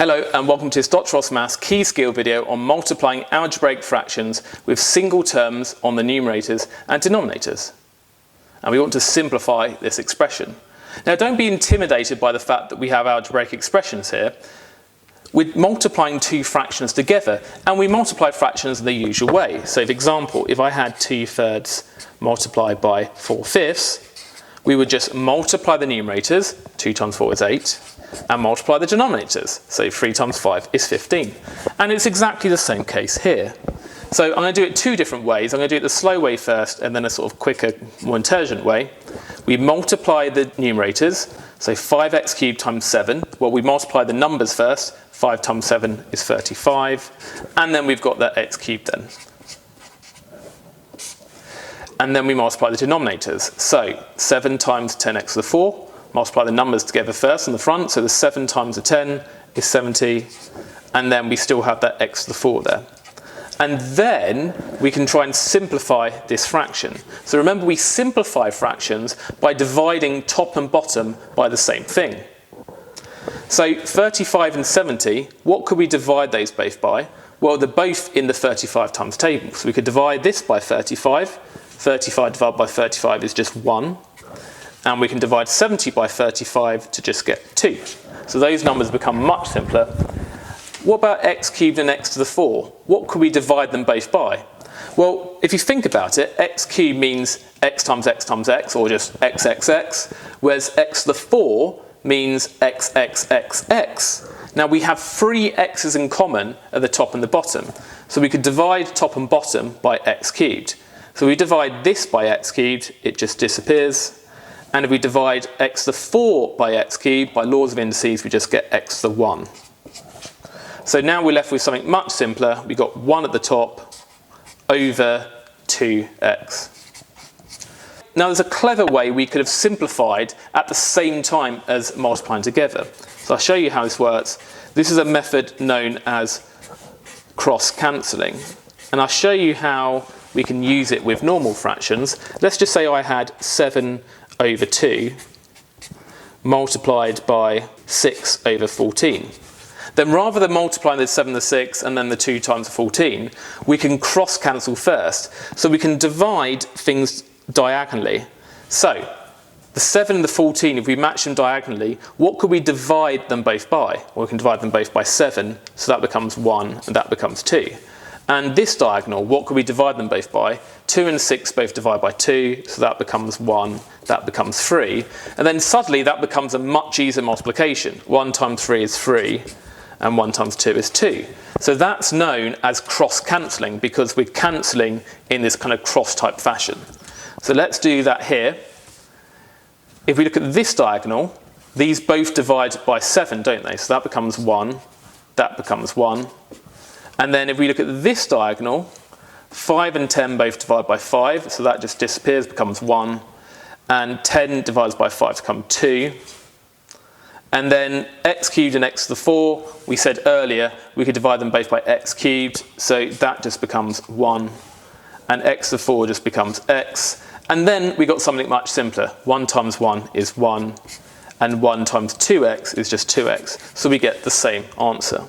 Hello and welcome to this Dr. Ross Maths key skill video on multiplying algebraic fractions with single terms on the numerators and denominators. And we want to simplify this expression. Now don't be intimidated by the fact that we have algebraic expressions here. We're multiplying two fractions together and we multiply fractions in the usual way. So for example, if I had 2/3 multiplied by 4/5, we would just multiply the numerators, 2 times 4 is 8, and multiply the denominators, so 3 times 5 is 15. And it's exactly the same case here. So I'm going to do it two different ways. I'm going to do it the slow way first and then a sort of quicker, more intelligent way. We multiply the numerators, so 5x cubed times 7. Well, we multiply the numbers first. 5 times 7 is 35. And then we've got that x cubed then. And then we multiply the denominators. So 7 times 10x to the 4. Multiply the numbers together first on the front. So the 7 times the 10 is 70. And then we still have that x to the 4 there. And then we can try and simplify this fraction. So remember, we simplify fractions by dividing top and bottom by the same thing. So 35 and 70, what could we divide those both by? Well, they're both in the 35 times table. So we could divide this by 35. 35 divided by 35 is just 1. And we can divide 70 by 35 to just get 2. So those numbers become much simpler. What about x cubed and x to the 4? What could we divide them both by? Well, if you think about it, x cubed means x times x times x, or just xxx, whereas x to the 4 means xxxx. Now we have three x's in common at the top and the bottom. So we could divide top and bottom by x cubed. So we divide this by x cubed, it just disappears. And if we divide x to the 4 by x cubed, by laws of indices, we just get x to the 1. So now we're left with something much simpler. We've got 1 at the top over 2x. Now there's a clever way we could have simplified at the same time as multiplying together. So I'll show you how this works. This is a method known as cross-cancelling. And I'll show you how we can use it with normal fractions. Let's just say I had 7 over 2 multiplied by 6 over 14. Then rather than multiplying the 7 to 6 and then the 2 times 14, we can cross-cancel first. So we can divide things diagonally. So the 7 and the 14, if we match them diagonally, what could we divide them both by? Well, we can divide them both by 7, so that becomes 1 and that becomes 2. And this diagonal, what could we divide them both by? 2 and 6 both divide by 2, so that becomes 1, that becomes 3. And then suddenly that becomes a much easier multiplication. 1 times 3 is 3, and 1 times 2 is 2. So that's known as cross-cancelling because we're cancelling in this kind of cross-type fashion. So let's do that here. If we look at this diagonal, these both divide by 7, don't they? So that becomes 1, that becomes 1. And then if we look at this diagonal, 5 and 10 both divide by 5, so that just disappears, becomes 1. And 10 divides by 5 to become 2. And then x cubed and x to the 4, we said earlier we could divide them both by x cubed, so that just becomes 1. And x to the 4 just becomes x. And then we got something much simpler. 1 times 1 is 1, and 1 times 2x is just 2x. So we get the same answer.